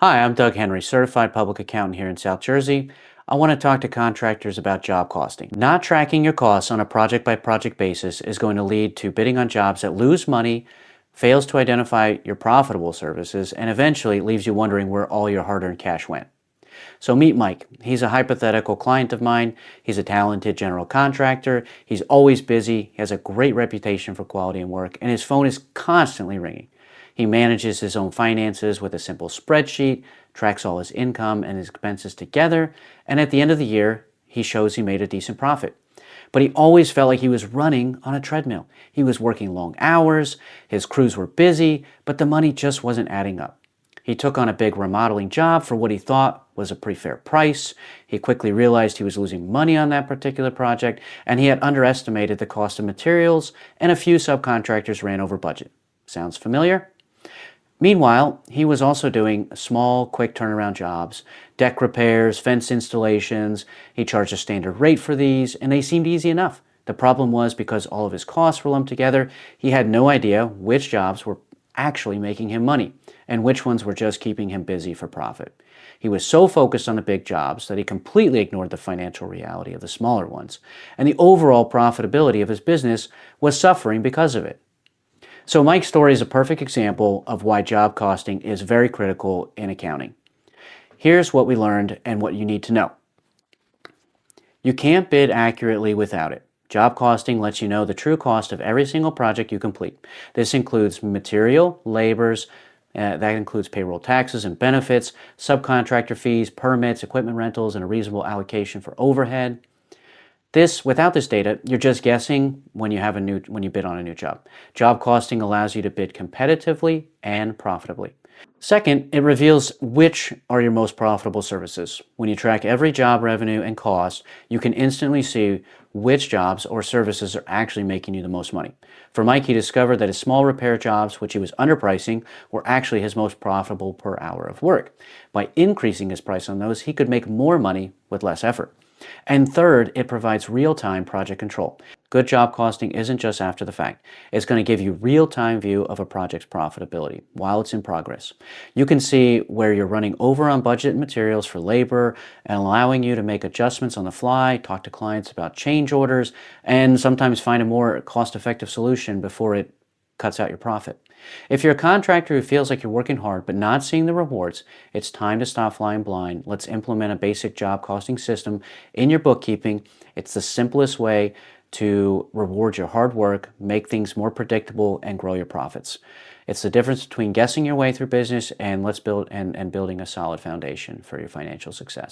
Hi, I'm Doug Henry, certified public accountant here in South Jersey. I want to talk to contractors about job costing. Not tracking your costs on a project-by-project basis is going to lead to bidding on jobs that lose money, fails to identify your profitable services, and eventually leaves you wondering where all your hard-earned cash went. So meet Mike. He's a hypothetical client of mine. He's a talented general contractor. He's always busy. He has a great reputation for quality and work, and his phone is constantly ringing. He manages his own finances with a simple spreadsheet, tracks all his income and his expenses together, and at the end of the year, he shows he made a decent profit. But he always felt like he was running on a treadmill. He was working long hours, his crews were busy, but the money just wasn't adding up. He took on a big remodeling job for what he thought was a pretty fair price. He quickly realized he was losing money on that particular project, and he had underestimated the cost of materials, and a few subcontractors ran over budget. Sounds familiar? Meanwhile, he was also doing small, quick turnaround jobs, deck repairs, fence installations. He charged a standard rate for these, and they seemed easy enough. The problem was because all of his costs were lumped together, he had no idea which jobs were actually making him money and which ones were just keeping him busy for profit. He was so focused on the big jobs that he completely ignored the financial reality of the smaller ones, and the overall profitability of his business was suffering because of it. So Mike's story is a perfect example of why job costing is very critical in accounting. Here's what we learned and what you need to know. You can't bid accurately without it. Job costing lets you know the true cost of every single project you complete. This includes material, labors, that includes payroll taxes and benefits, subcontractor fees, permits, equipment rentals, and a reasonable allocation for overhead. Without this data, you're just guessing when you bid on a new job. Job costing allows you to bid competitively and profitably. Second, it reveals which are your most profitable services. When you track every job revenue and cost, you can instantly see which jobs or services are actually making you the most money. For Mike, he discovered that his small repair jobs, which he was underpricing, were actually his most profitable per hour of work. By increasing his price on those, he could make more money with less effort. And third, it provides real-time project control. Good job costing isn't just after the fact. It's going to give you real-time view of a project's profitability while it's in progress. You can see where you're running over on budget materials for labor and allowing you to make adjustments on the fly, talk to clients about change orders, and sometimes find a more cost-effective solution before it cuts out your profit. If you're a contractor who feels like you're working hard but not seeing the rewards, it's time to stop flying blind. Let's implement a basic job costing system in your bookkeeping. It's the simplest way to reward your hard work, make things more predictable, and grow your profits. It's the difference between guessing your way through business and building a solid foundation for your financial success.